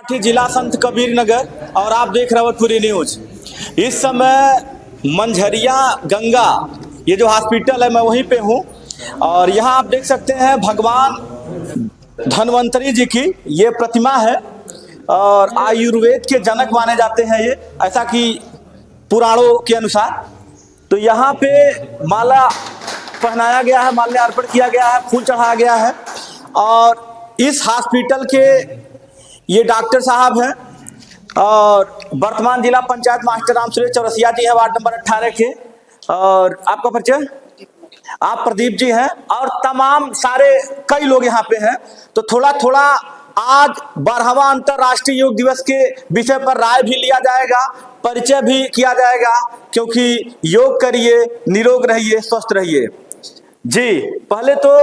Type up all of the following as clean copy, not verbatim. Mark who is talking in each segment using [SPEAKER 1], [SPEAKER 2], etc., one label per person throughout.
[SPEAKER 1] मराठी जिला संत कबीर नगर और आप देख रहे हो पूरी न्यूज। इस समय मंझरिया गंगा ये जो हॉस्पिटल है मैं वहीं पे हूँ और यहाँ आप देख सकते हैं भगवान धन्वंतरी जी की ये प्रतिमा है और आयुर्वेद के जनक माने जाते हैं ये, ऐसा कि पुराणों के अनुसार। तो यहाँ पे माला पहनाया गया है, माल्यार्पण किया गया है, फूल चढ़ाया गया है और इस हॉस्पिटल के ये डॉक्टर साहब हैं और वर्तमान जिला पंचायत मास्टर राम सुरेश चौरसिया जी हैं, वार्ड नंबर 18 के। और आपका परिचय? आप प्रदीप जी हैं और तमाम सारे कई लोग यहाँ पे हैं। तो थोड़ा थोड़ा आज 12वां अंतर्राष्ट्रीय योग दिवस के विषय पर राय भी लिया जाएगा, परिचय भी किया जाएगा, क्योंकि योग करिए, निरोग रहिए, स्वस्थ रहिए। जी पहले तो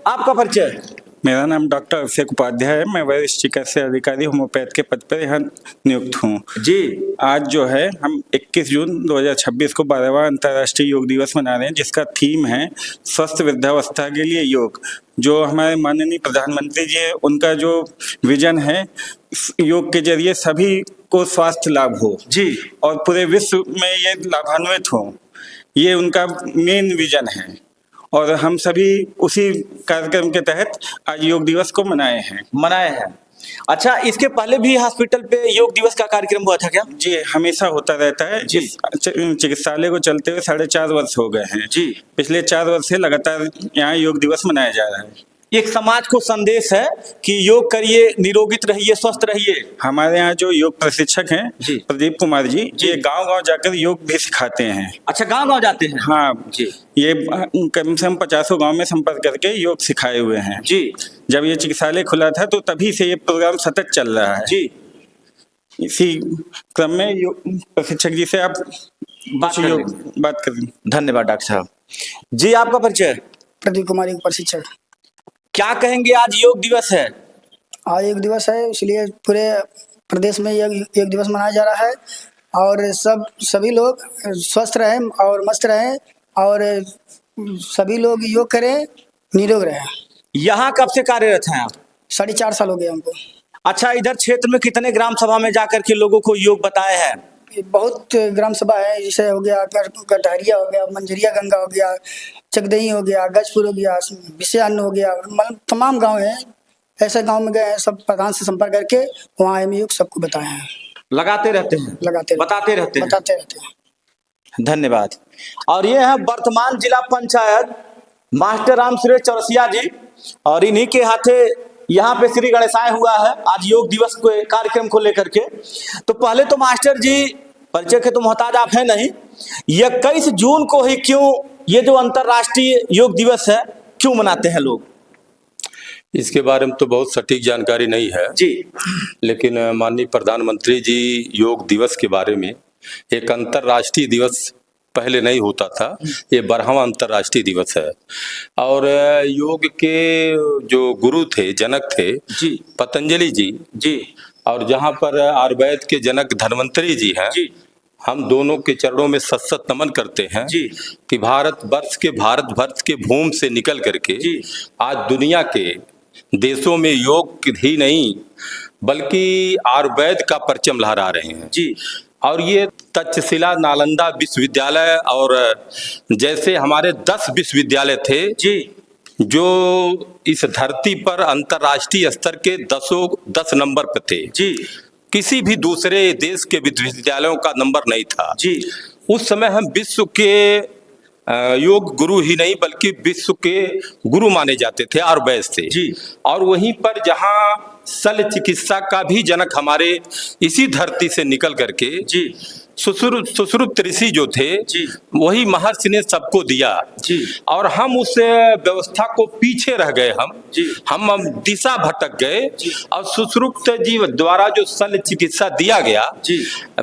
[SPEAKER 1] आपका परिचय।
[SPEAKER 2] मेरा नाम डॉक्टर अभिषेक उपाध्याय है। मैं वरिष्ठ चिकित्सा अधिकारी होम्योपैथ के पद पर यहाँ नियुक्त हूँ।
[SPEAKER 1] जी
[SPEAKER 2] आज जो है हम 21 जून 2026 को 12वां अंतर्राष्ट्रीय योग दिवस मना रहे हैं, जिसका थीम है स्वस्थ वृद्धावस्था के लिए योग। जो हमारे माननीय प्रधानमंत्री जी है, उनका जो विजन है योग के जरिए सभी को स्वास्थ्य लाभ हो
[SPEAKER 1] जी
[SPEAKER 2] और पूरे विश्व में ये लाभान्वित हो, ये उनका मेन विजन है और हम सभी उसी कार्यक्रम के तहत आज योग दिवस को मनाए हैं।
[SPEAKER 1] अच्छा, इसके पहले भी हॉस्पिटल पे योग दिवस का कार्यक्रम हुआ था क्या?
[SPEAKER 2] जी हमेशा होता रहता है।
[SPEAKER 1] जी।
[SPEAKER 2] इस चिकित्सालय को चलते हुए 4.5 वर्ष हो गए हैं।
[SPEAKER 1] जी।
[SPEAKER 2] पिछले 4 वर्ष से लगातार यहाँ योग दिवस मनाया जा रहा है।
[SPEAKER 1] एक समाज को संदेश है कि योग करिए, निरोगित रहिए, स्वस्थ रहिए।
[SPEAKER 2] हमारे यहाँ जो योग प्रशिक्षक हैं
[SPEAKER 1] जी।
[SPEAKER 2] प्रदीप कुमार जी, ये गांव-गांव जाकर योग भी सिखाते हैं।
[SPEAKER 1] अच्छा, गांव-गांव जाते हैं?
[SPEAKER 2] हाँ
[SPEAKER 1] जी।
[SPEAKER 2] ये कम से कम 50 गांव में संपर्क करके योग सिखाए हुए हैं।
[SPEAKER 1] जी।
[SPEAKER 2] जब ये चिकित्सालय खुला था तो तभी से ये प्रोग्राम सतत चल रहा है।
[SPEAKER 1] जी।
[SPEAKER 2] इसी क्रम में योग प्रशिक्षक जी से आप बात करें।
[SPEAKER 1] धन्यवाद डॉक्टर साहब। जी आपका परिचय?
[SPEAKER 3] प्रदीप कुमार योग प्रशिक्षक।
[SPEAKER 1] क्या कहेंगे, आज योग दिवस है?
[SPEAKER 3] आज योग दिवस है, इसलिए पूरे प्रदेश में योग दिवस मनाया जा रहा है और सभी लोग स्वस्थ रहें और मस्त रहें और सभी लोग योग करें, निरोग रहें।
[SPEAKER 1] यहाँ कब से कार्यरत हैं आप?
[SPEAKER 3] 4.5 साल हो गए हमको।
[SPEAKER 1] अच्छा, इधर क्षेत्र में कितने ग्राम सभा में जाकर के लोगों को योग बताए हैं?
[SPEAKER 3] बहुत ग्राम सभा है, जैसे हो गया कटहरिया हो गया, मंझरिया गंगा हो गया, चकदही हो गया, गजपुर हो गया, विषयान्न हो गया, मतलब तमाम गांव हैं। ऐसे गांव में गए हैं, सब प्रधान से संपर्क करके वहाँ हम योग सबको बताए हैं।
[SPEAKER 1] लगाते रहते हैं? बताते रहते हैं। धन्यवाद। और ये है वर्तमान जिला पंचायत मास्टर राम सुरेश चौरसिया जी और इन्हीं के हाथे यहाँ पे श्री गणेशाय हुआ है आज योग दिवस के कार्यक्रम को लेकर के। तो पहले तो मास्टर जी परिचय के तो मोहताज आप है नहीं, 21 जून को ही क्यों ये जो अंतर्राष्ट्रीय योग दिवस है क्यों मनाते हैं लोग?
[SPEAKER 4] इसके बारे में तो बहुत सटीक जानकारी नहीं है
[SPEAKER 1] जी,
[SPEAKER 4] लेकिन माननीय प्रधानमंत्री जी योग दिवस के बारे में, एक अंतर्राष्ट्रीय दिवस पहले नहीं होता था, ये 12वां अंतर्राष्ट्रीय दिवस है। और योग के जो गुरु थे, जनक थे
[SPEAKER 1] जी,
[SPEAKER 4] पतंजलि जी
[SPEAKER 1] जी,
[SPEAKER 4] और जहाँ पर आयुर्वेद के जनक धन्वंतरी जी हैं,
[SPEAKER 1] जी,
[SPEAKER 4] हम दोनों के चरणों में सत नमन करते हैं
[SPEAKER 1] जी,
[SPEAKER 4] कि भारत के भूमि से निकल करके
[SPEAKER 1] जी,
[SPEAKER 4] आज दुनिया के देशों में योग ही नहीं बल्कि आयुर्वेद का परचम लहरा रहे हैं
[SPEAKER 1] जी।
[SPEAKER 4] और ये तक्षशिला, नालंदा विश्वविद्यालय और जैसे हमारे 10 विश्वविद्यालय थे
[SPEAKER 1] जी,
[SPEAKER 4] जो इस धरती पर अंतर्राष्ट्रीय स्तर के 10 नंबर पर थे।
[SPEAKER 1] जी,
[SPEAKER 4] किसी भी दूसरे देश के विश्वविद्यालयों का नंबर नहीं था।
[SPEAKER 1] जी।
[SPEAKER 4] उस समय हम विश्व के योग गुरु ही नहीं बल्कि विश्व के गुरु माने जाते थे आयुर्वेद से।
[SPEAKER 1] जी।
[SPEAKER 4] और वहीं पर जहाँ शल्य चिकित्सा का भी जनक हमारे इसी धरती से निकल करके
[SPEAKER 1] जी,
[SPEAKER 4] सुश्रुत ऋषि जो थे
[SPEAKER 1] जी,
[SPEAKER 4] वही महर्षि ने सबको दिया
[SPEAKER 1] जी।
[SPEAKER 4] और हम उस व्यवस्था को पीछे रह गए।
[SPEAKER 1] जी।
[SPEAKER 4] हम दिशा भटक गए
[SPEAKER 1] जी।
[SPEAKER 4] और सुश्रुत जी द्वारा जो शल्य चिकित्सा दिया गया,
[SPEAKER 1] जी।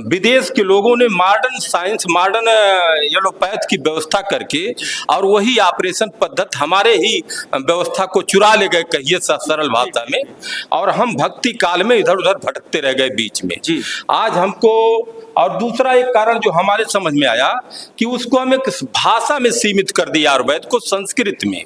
[SPEAKER 4] विदेश के लोगों ने मॉडर्न साइंस, मॉडर्न एलोपैथ की व्यवस्था करके और वही ऑपरेशन पद्धति हमारे ही व्यवस्था को चुरा ले गए, कहिए सरल भाषा में, और हम भक्ति काल में इधर उधर भटकते रह गए बीच में।
[SPEAKER 1] जी।
[SPEAKER 4] आज हमको, और दूसरा एक कारण जो हमारे समझ में आया कि उसको हम एक भाषा में सीमित कर दिया आयुर्वेद को, संस्कृत में।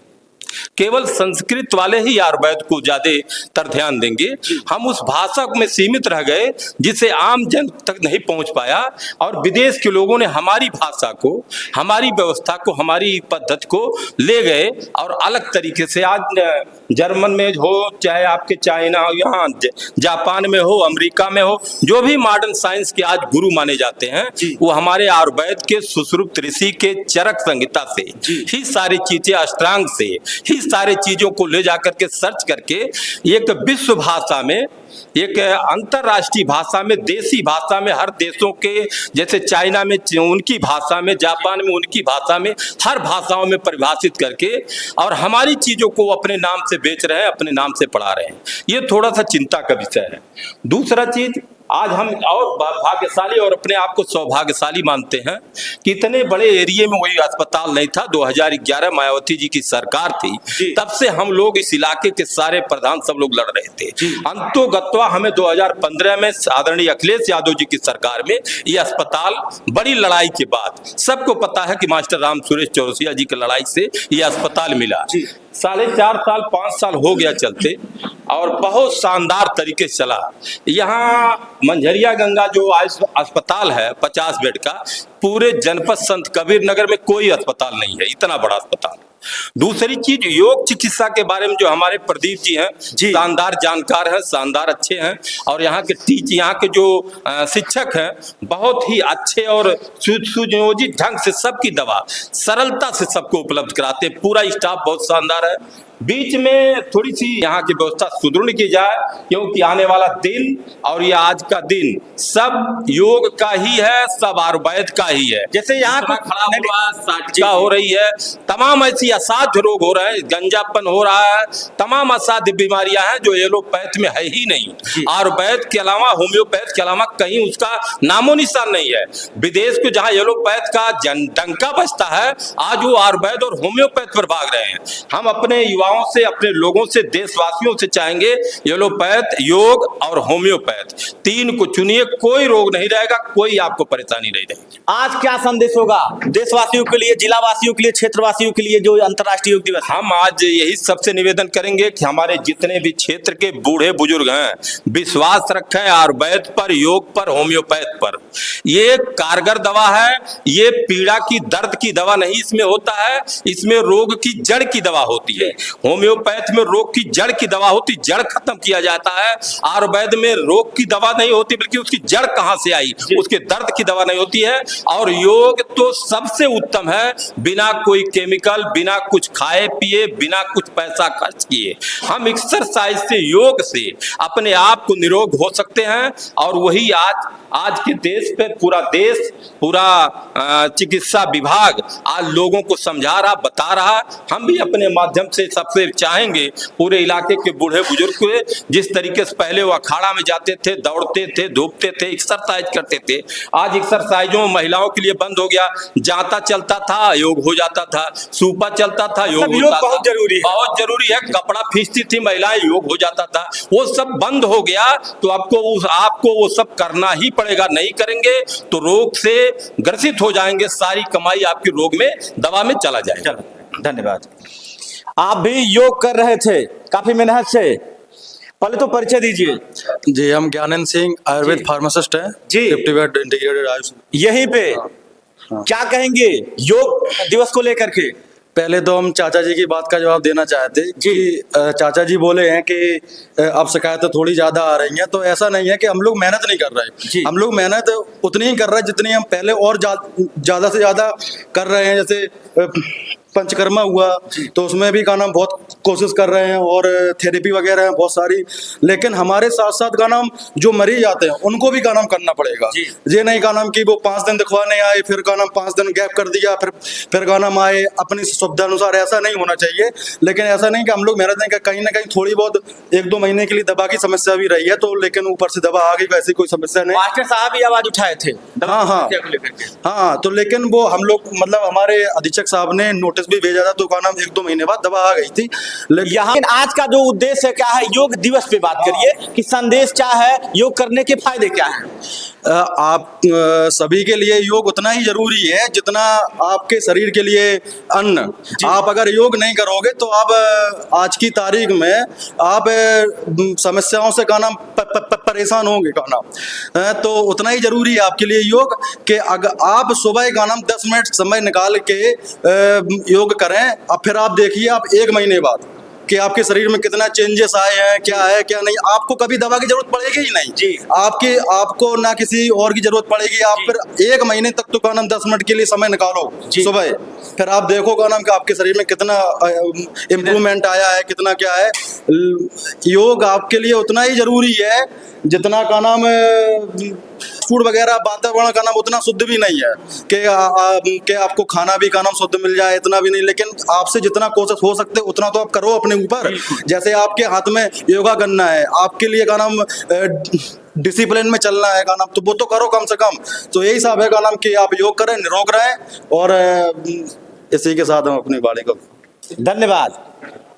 [SPEAKER 4] केवल संस्कृत वाले ही आयुर्वेद को ज्यादातर ध्यान देंगे। हम उस भाषा में सीमित रह गए जिसे आम जन तक नहीं पहुंच पाया, और विदेश के लोगों ने हमारी भाषा को, हमारी व्यवस्था को, हमारी पद्धति को ले गए और अलग तरीके से आज जर्मन में हो, चाहे आपके चाइना हो, यहाँ जापान में हो, अमेरिका में हो, जो भी मॉडर्न साइंस के आज गुरु माने जाते हैं वो हमारे आयुर्वेद के सुश्रुत ऋषि के चरक संहिता से ही सारी चीजें, अष्टांग से ही सारी चीजों को ले जाकर के सर्च करके एक विश्व भाषा में, एक अंतरराष्ट्रीय भाषा में, देसी भाषा में, हर देशों के, जैसे चाइना में उनकी भाषा में, जापान में उनकी भाषा में, हर भाषाओं में परिभाषित करके और हमारी चीजों को अपने नाम से बेच रहे हैं, अपने नाम से पढ़ा रहे हैं। ये थोड़ा सा चिंता का विषय है। दूसरा चीज, आज हम और भाग्यशाली और अपने आप को सौभाग्यशाली मानते हैं कि इतने बड़े एरिया में वही अस्पताल नहीं था। 2011 मायावती जी की सरकार थी, तब से हम लोग इस इलाके के सारे प्रधान सब लोग लड़ रहे थे। अंतोगत्वा हमें 2015 में आदरणीय अखिलेश यादव जी की सरकार में ये अस्पताल, बड़ी लड़ाई के बाद, सबको पता है कि मास्टर राम सुरेश चौरसिया जी की लड़ाई से ये अस्पताल मिला। 4.5 साल 5 साल हो गया चलते, और बहुत शानदार तरीके से चला। यहाँ मंझरिया गंगा जो अस्पताल है 50 बेड का, पूरे जनपद संत कबीर नगर में कोई अस्पताल नहीं है, इतना बड़ा अस्पताल। दूसरी चीज, योग चिकित्सा के बारे में जो हमारे प्रदीप जी हैं, शानदार जानकार हैं, शानदार अच्छे हैं, और यहाँ के जो शिक्षक हैं बहुत ही अच्छे और सुनियोजित ढंग से सबकी दवा सरलता से सबको उपलब्ध कराते हैं। पूरा स्टाफ बहुत शानदार है। बीच में थोड़ी सी यहाँ की व्यवस्था सुदृढ़ की जाए, क्योंकि आने वाला दिन और ये आज का दिन सब योग का ही है, सब आयुर्वेद का ही है।
[SPEAKER 1] जैसे यहाँ
[SPEAKER 4] खड़ा हुआ साटिका हो रही है, तमाम ऐसी असाध्य रोग हो रहे हैं, गंजापन हो रहा है, तमाम असाध्य बीमारियां हैं जो एलोपैथ में है ही नहीं। आयुर्वेद के अलावा, होम्योपैथ के अलावा कहीं उसका नामो निशान नहीं है। विदेश को जहाँ एलोपैथ का डंका बजता है, आज वो आयुर्वेद और होम्योपैथ पर भाग रहे हैं। हम अपने युवाओं से, अपने लोगों से, देशवासियों से चाहेंगे एलोपैथ, योग और होम्योपैथ, तीन को चुनिए। कोई रोग नहीं रहेगा, कोई आपको परेशानी नहीं रहेगी।
[SPEAKER 1] आज क्या संदेश होगा देशवासियों के लिए, जिलावासियों के लिए, क्षेत्रवासियों के लिए जो अंतर्राष्ट्रीय योग दिवस?
[SPEAKER 4] हम आज यही सबसे निवेदन करेंगे कि हमारे जितने भी क्षेत्र के बूढ़े बुजुर्ग हैं, विश्वास रखें आयुर्वेद पर, योग पर, होम्योपैथ पर। ये कारगर दवा है, ये पीड़ा की, दर्द की दवा नहीं इसमें होता है, इसमें रोग की जड़ की दवा होती है। होम्योपैथ में रोग की जड़ की दवा होती, जड़ खत्म किया जाता है। आयुर्वेद में रोग की दवा नहीं होती, बल्कि उसकी जड़ कहां से आई, उसके दर्द की दवा नहीं होती है। और योग तो सबसे उत्तम है, बिना कोई केमिकल, बिना कुछ खाए पिए, बिना कुछ पैसा खर्च किए हम एक्सरसाइज से, योग से अपने आप को निरोग हो सकते हैं। और वही आज के देश पे, पूरा देश, पूरा चिकित्सा विभाग आज लोगों को समझा रहा, बता रहा। हम भी अपने माध्यम से सबसे चाहेंगे पूरे इलाके के बूढ़े बुजुर्ग को, जिस तरीके से पहले वो अखाड़ा में जाते थे, दौड़ते थे, धूपते थे, एक्सरसाइज करते थे, आज एक्सरसाइजों महिलाओं के लिए बंद हो गया। जाता चलता था, योग हो जाता था, सूपा चलता था, योग होता था।
[SPEAKER 1] बहुत जरूरी है,
[SPEAKER 4] बहुत जरूरी है। कपड़ा खींचती थी महिलाएं, योग हो जाता था, वो सब बंद हो गया। तो आपको वो सब करना ही पड़ेगा। नहीं करेंगे तो रोग से ग्रसित हो जाएंगे, सारी कमाई आपकी रोग में, दवा में चला जाएगा।
[SPEAKER 1] धन्यवाद। आप भी योग कर रहे थे काफी मेहनत से, पहले तो परिचय दीजिए।
[SPEAKER 5] जी, हम ज्ञानंद सिंह, आयुर्वेद फार्मासिस्ट हैं
[SPEAKER 1] जी,
[SPEAKER 5] 50 बेड इंटीग्रेटेड आयुष
[SPEAKER 1] यहीं पे। क्या कहेंगे योग दिवस को लेकर के?
[SPEAKER 5] पहले तो हम चाचा जी की बात का जवाब देना चाहते कि चाचा जी बोले हैं कि अब शिकायतें थोड़ी ज्यादा आ रही हैं, तो ऐसा नहीं है कि हम लोग मेहनत नहीं कर रहे। हम लोग मेहनत उतनी ही कर रहे हैं जितनी हम पहले और ज्यादा से ज्यादा कर रहे हैं। जैसे पंचकर्मा हुआ तो उसमें भी का नाम बहुत कोशिश कर रहे हैं, और थेरेपी वगैरह है बहुत सारी। लेकिन हमारे साथ साथ का नाम जो मरीज आते हैं उनको भी का नाम करना पड़ेगा। ये नहीं का नाम कि वो 5 दिन दिखवाने आए, फिर का नाम 5 दिन गैप कर दिया, फिर का नाम आए अपनी सुविधा अनुसार। ऐसा नहीं होना चाहिए। लेकिन ऐसा नहीं कि हम लोग मेहनत नहीं कर, कहीं ना कहीं थोड़ी बहुत 1-2 महीने के लिए दवा की समस्या भी रही है, तो लेकिन ऊपर से दवा आ गई, वैसी कोई समस्या नहीं।
[SPEAKER 1] मास्टर साहब भी आवाज उठाए थे।
[SPEAKER 5] हाँ, तो लेकिन वो हम लोग, मतलब हमारे अधीक्षक साहब ने नोटिस भी भेजा था, तो का नाम 1-2 महीने बाद दवा आ गई थी।
[SPEAKER 1] लेकिन आज का जो उद्देश्य क्या है, योग दिवस पे बात करिए कि संदेश क्या है, योग करने के फायदे क्या हैं?
[SPEAKER 5] आप सभी के लिए योग उतना ही जरूरी है जितना आपके शरीर के लिए अन्न। आप अगर योग नहीं करोगे तो आप आज की तारीख में आप समस्याओं से का नाम परेशान होंगे का नाम। तो उतना ही जरूरी है आपके लिए योग कि अगर आप सुबह का नाम 10 मिनट समय निकाल के योग करें, अब फिर आप देखिए आप 1 महीने बाद कि आपके शरीर में कितना चेंजेस आए हैं, क्या है क्या नहीं। आपको कभी दवा की जरूरत पड़ेगी ही नहीं
[SPEAKER 1] जी।
[SPEAKER 5] आपको ना किसी और की जरूरत पड़ेगी। आप फिर 1 महीने तक तो का नाम 10 मिनट के लिए समय निकालो सुबह, फिर आप देखो का नाम कि आपके शरीर में कितना इम्प्रूवमेंट आया है, कितना क्या है। योग आपके लिए उतना ही जरूरी है जितना का नाम फूड वगैरह वातावरण का नाम उतना शुद्ध भी नहीं है कि आपको खाना भी का नाम शुद्ध मिल जाए, इतना भी नहीं। लेकिन आपसे जितना कोशिश हो सकते उतना तो आप करो अपने ऊपर। जैसे आपके हाथ में योगा करना है, आपके लिए का नाम डिसिप्लिन में चलना है का नाम, तो वो तो करो कम से कम। तो यही सब है का नाम कि आप योग करें, निरोग रहें, और इसी के साथ हम अपनी बाड़ी को
[SPEAKER 1] धन्यवाद।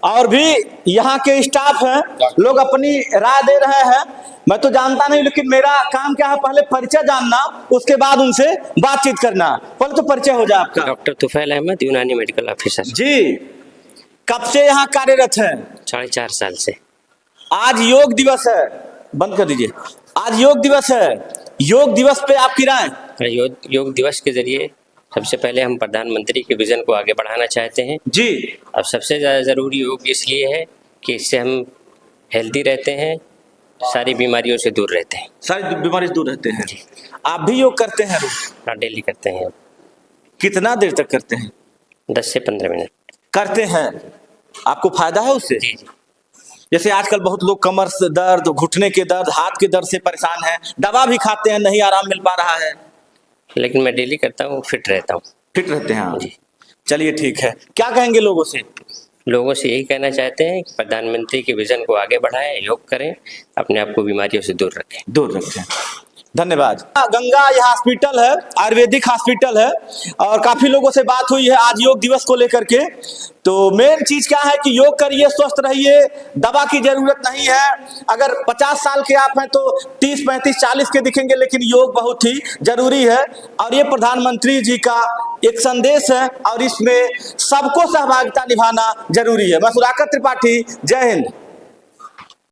[SPEAKER 1] और भी यहाँ के स्टाफ हैं, लोग अपनी राय दे रहे हैं। मैं तो जानता नहीं, लेकिन मेरा काम क्या है, पहले परिचय जानना, उसके बाद उनसे बातचीत करना। पहले तो परिचय हो जाए आपका।
[SPEAKER 6] डॉक्टर तुफैल अहमद, यूनानी मेडिकल ऑफिसर
[SPEAKER 1] जी। कब से यहाँ कार्यरत हैं?
[SPEAKER 6] 4.5 साल से।
[SPEAKER 1] आज योग दिवस है, बंद कर दीजिए। आज योग दिवस है, योग दिवस पे आपकी राय?
[SPEAKER 6] योग दिवस के जरिए सबसे पहले हम प्रधानमंत्री के विजन को आगे बढ़ाना चाहते हैं
[SPEAKER 1] जी।
[SPEAKER 6] अब सबसे ज़्यादा ज़रूरी योग इसलिए है कि इससे हम हेल्दी रहते हैं, सारी बीमारियों से दूर रहते हैं।
[SPEAKER 1] सारी बीमारी से दूर रहते हैं। आप भी योग करते हैं रोज?
[SPEAKER 6] हाँ, डेली करते हैं।
[SPEAKER 1] कितना देर तक करते हैं?
[SPEAKER 6] 10 से 15 मिनट
[SPEAKER 1] करते हैं। आपको फायदा है उससे?
[SPEAKER 6] जी जी।
[SPEAKER 1] जैसे आजकल बहुत लोग कमर से दर्द, घुटने के दर्द, हाथ के दर्द से परेशान हैं, दवा भी खाते हैं, नहीं आराम मिल पा रहा है,
[SPEAKER 6] लेकिन मैं डेली करता हूँ, फिट रहता हूँ।
[SPEAKER 1] फिट रहते हैं आप?
[SPEAKER 6] जी।
[SPEAKER 1] चलिए ठीक है। क्या कहेंगे लोगों से?
[SPEAKER 6] लोगों से यही कहना चाहते हैं कि प्रधानमंत्री के विजन को आगे बढ़ाएं, योग करें, अपने आप को बीमारियों से दूर रखें।
[SPEAKER 1] दूर रखें। धन्यवाद। गंगा यह हॉस्पिटल है, आयुर्वेदिक हॉस्पिटल है, और काफी लोगों से बात हुई है आज योग दिवस को लेकर के। तो मेन चीज क्या है कि योग करिए, स्वस्थ रहिए, दवा की जरूरत नहीं है। अगर 50 साल के आप हैं तो 30, 35, 40 के दिखेंगे, लेकिन योग बहुत ही जरूरी है। और ये प्रधानमंत्री जी का एक संदेश है, और इसमें सबको सहभागिता निभाना जरूरी है। मैं सुधाकर त्रिपाठी, जय हिंद।